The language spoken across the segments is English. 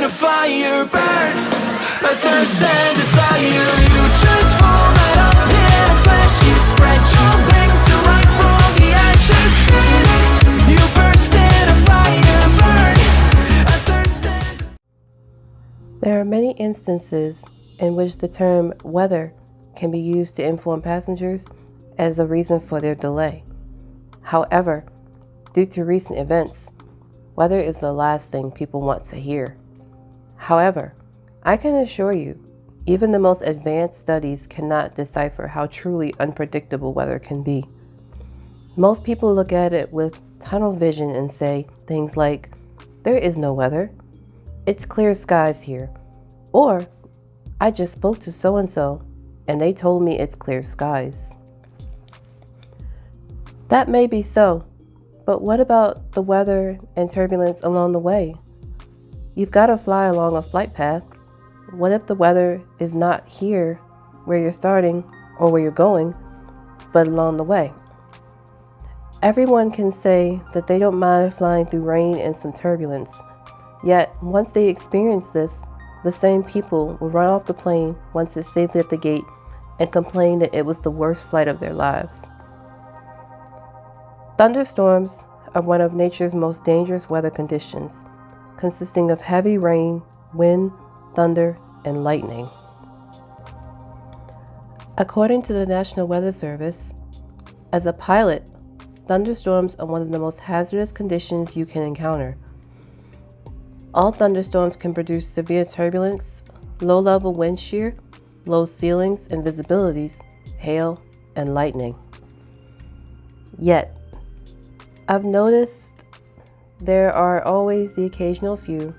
a fire burn, a thirst and desire. You transform right up in a flash. You spread your wings to rise from the ashes. Phoenix, you burst in a fire burn, a thirst and desire. There are many instances in which the term weather can be used to inform passengers as a reason for their delay. However, due to recent events, weather is the last thing people want to hear. However, I can assure you, even the most advanced studies cannot decipher how truly unpredictable weather can be. Most people look at it with tunnel vision and say things like, "There is no weather. It's clear skies here." Or, "I just spoke to so-and-so and they told me it's clear skies." That may be so, but what about the weather and turbulence along the way? You've got to fly along a flight path. What if the weather is not here where you're starting or where you're going, but along the way? Everyone can say that they don't mind flying through rain and some turbulence, yet once they experience this, the same people will run off the plane once it's safely at the gate and complain that it was the worst flight of their lives. Thunderstorms are one of nature's most dangerous weather conditions, consisting of heavy rain, wind, thunder, and lightning. According to the National Weather Service, as a pilot, thunderstorms are one of the most hazardous conditions you can encounter. All thunderstorms can produce severe turbulence, low-level wind shear, low ceilings and visibilities, hail, and lightning. Yet, I've noticed there are always the occasional few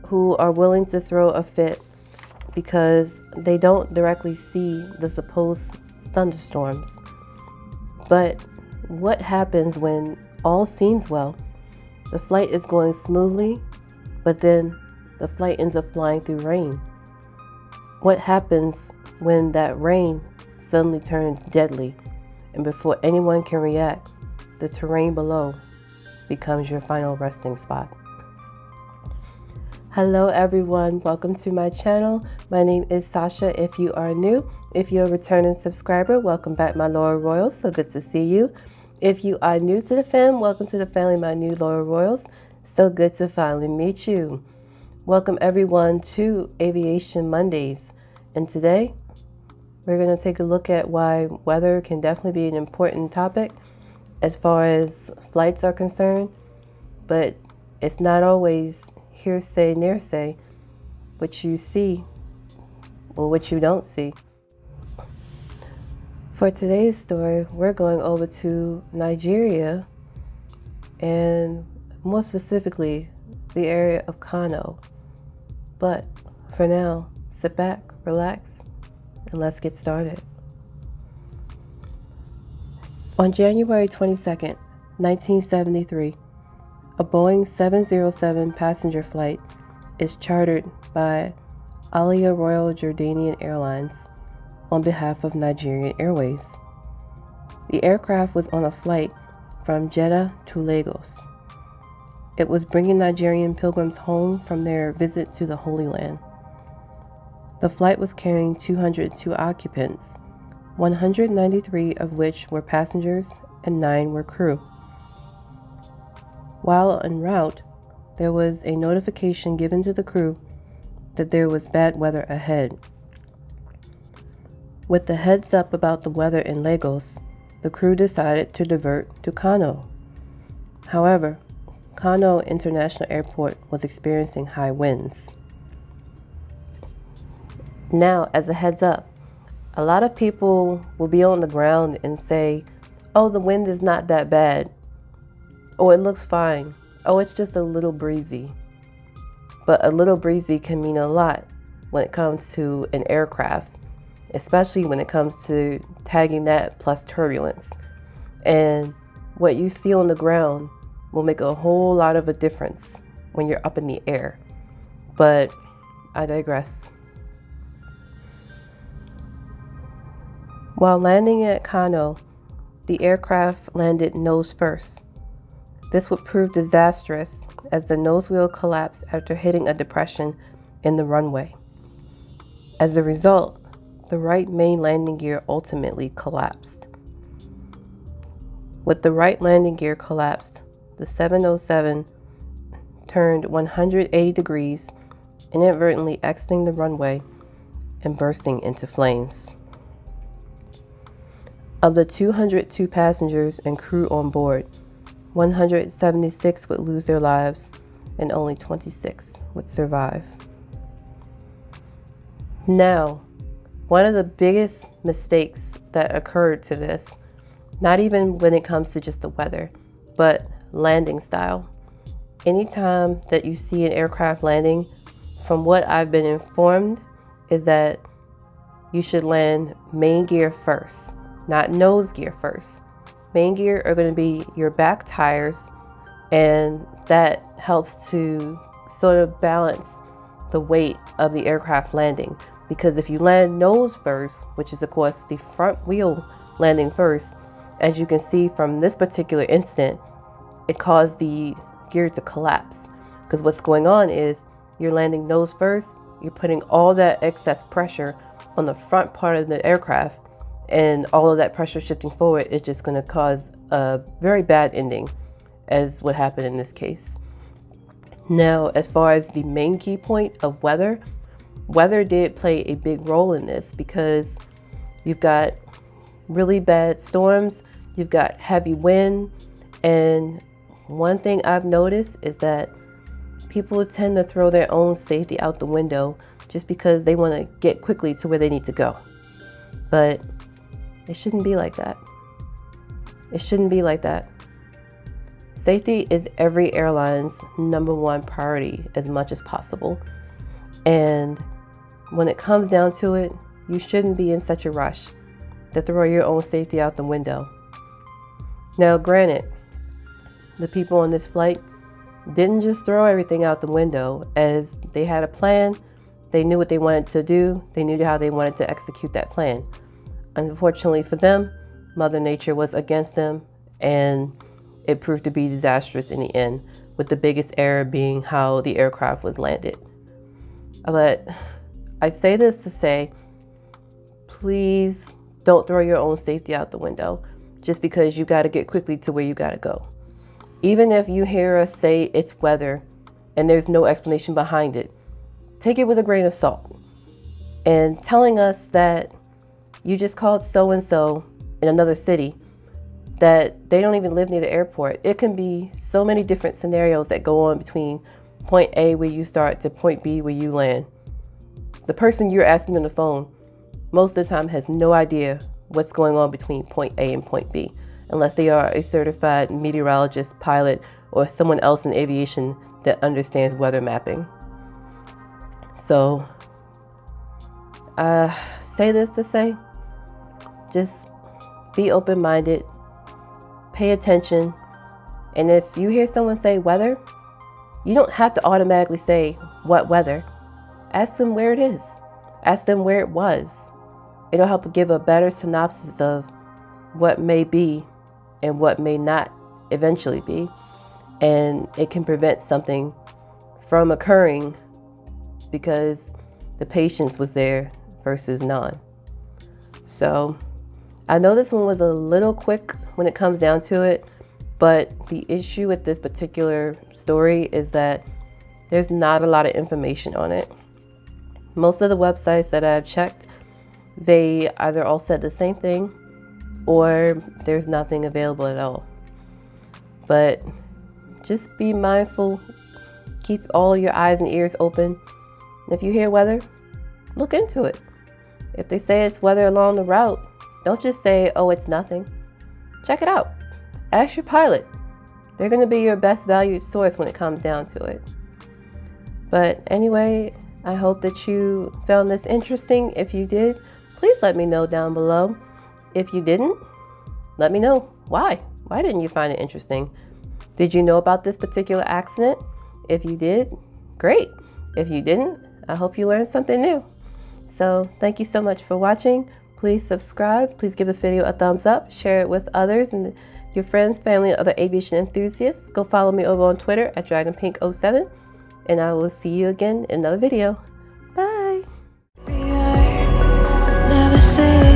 who are willing to throw a fit because they don't directly see the supposed thunderstorms. But what happens when all seems well? The flight is going smoothly, but then the flight ends up flying through rain. What happens when that rain suddenly turns deadly, and before anyone can react, the terrain below becomes your final resting spot? Hello everyone, welcome to my channel. My name is Sasha if you are new. If you're a returning subscriber, welcome back my loyal royals, so good to see you. If you are new to the fam, welcome to the family, my new loyal royals. So good to finally meet you. Welcome everyone to Aviation Mondays. And today, we're going to take a look at why weather can definitely be an important topic as far as flights are concerned, but it's not always hearsay, nearsay, what you see or what you don't see. For today's story, we're going over to Nigeria, and more specifically, the area of Kano. But for now, sit back, relax, and let's get started. On January 22nd, 1973, a Boeing 707 passenger flight is chartered by Aliyah Royal Jordanian Airlines on behalf of Nigerian Airways. The aircraft was on a flight from Jeddah to Lagos. It was bringing Nigerian pilgrims home from their visit to the Holy Land. The flight was carrying 202 occupants, 193 of which were passengers and 9 were crew. While en route, there was a notification given to the crew that there was bad weather ahead. With the heads up about the weather in Lagos, the crew decided to divert to Kano. However, Kano International Airport was experiencing high winds. Now, as a heads up, a lot of people will be on the ground and say, "Oh, the wind is not that bad. Oh, it looks fine. Oh, it's just a little breezy." But a little breezy can mean a lot when it comes to an aircraft, especially when it comes to tagging that plus turbulence. And what you see on the ground will make a whole lot of a difference when you're up in the air. But I digress. While landing at Kano, the aircraft landed nose first. This would prove disastrous as the nose wheel collapsed after hitting a depression in the runway. As a result, the right main landing gear ultimately collapsed. With the right landing gear collapsed, the 707 turned 180 degrees, inadvertently exiting the runway and bursting into flames. Of the 202 passengers and crew on board, 176 would lose their lives and only 26 would survive. Now, one of the biggest mistakes that occurred to this, not even when it comes to just the weather, but landing style. Anytime that you see an aircraft landing, from what I've been informed, is that you should land main gear first, not nose gear first. Main gear are going to be your back tires, and that helps to sort of balance the weight of the aircraft landing. Because if you land nose first, which is of course the front wheel landing first, as you can see from this particular incident, it caused the gear to collapse. Because what's going on is you're landing nose first, you're putting all that excess pressure on the front part of the aircraft, and all of that pressure shifting forward is just going to cause a very bad ending, as what happened in this case. Now, as far as the main key point of weather did play a big role in this, because you've got really bad storms, you've got heavy wind, and one thing I've noticed is that people tend to throw their own safety out the window just because they want to get quickly to where they need to go. But it shouldn't be like that. It shouldn't be like that. Safety is every airline's number one priority as much as possible. And when it comes down to it, you shouldn't be in such a rush to throw your own safety out the window. Now, granted, the people on this flight didn't just throw everything out the window, as they had a plan. They knew what they wanted to do. They knew how they wanted to execute that plan. Unfortunately for them, Mother Nature was against them, and it proved to be disastrous in the end, with the biggest error being how the aircraft was landed. But I say this to say, please don't throw your own safety out the window just because you got to get quickly to where you got to go. Even if you hear us say it's weather and there's no explanation behind it, take it with a grain of salt. And telling us that you just called so-and-so in another city, that they don't even live near the airport. It can be so many different scenarios that go on between point A where you start to point B where you land. The person you're asking on the phone most of the time has no idea what's going on between point A and point B, unless they are a certified meteorologist, pilot, or someone else in aviation that understands weather mapping. So, say this to say, just be open-minded, pay attention, and if you hear someone say weather, you don't have to automatically say what weather. Ask them where it is. Ask them where it was. It'll help give a better synopsis of what may be and what may not eventually be, and it can prevent something from occurring because the patience was there versus none. So I know this one was a little quick when it comes down to it, but the issue with this particular story is that there's not a lot of information on it. Most of the websites that I've checked, they either all said the same thing or there's nothing available at all. But just be mindful, keep all your eyes and ears open. If you hear weather, look into it. If they say it's weather along the route, don't just say, oh, it's nothing. Check it out. Ask your pilot. They're going to be your best valued source when it comes down to it. But anyway, I hope that you found this interesting. If you did, please let me know down below. If you didn't, let me know why. Why didn't you find it interesting? Did you know about this particular accident? If you did, great. If you didn't, I hope you learned something new. So thank you so much for watching. Please subscribe. Please give this video a thumbs up. Share it with others and your friends, family, and other aviation enthusiasts. Go follow me over on Twitter at DragonPink07, and I will see you again in another video. Bye! Never say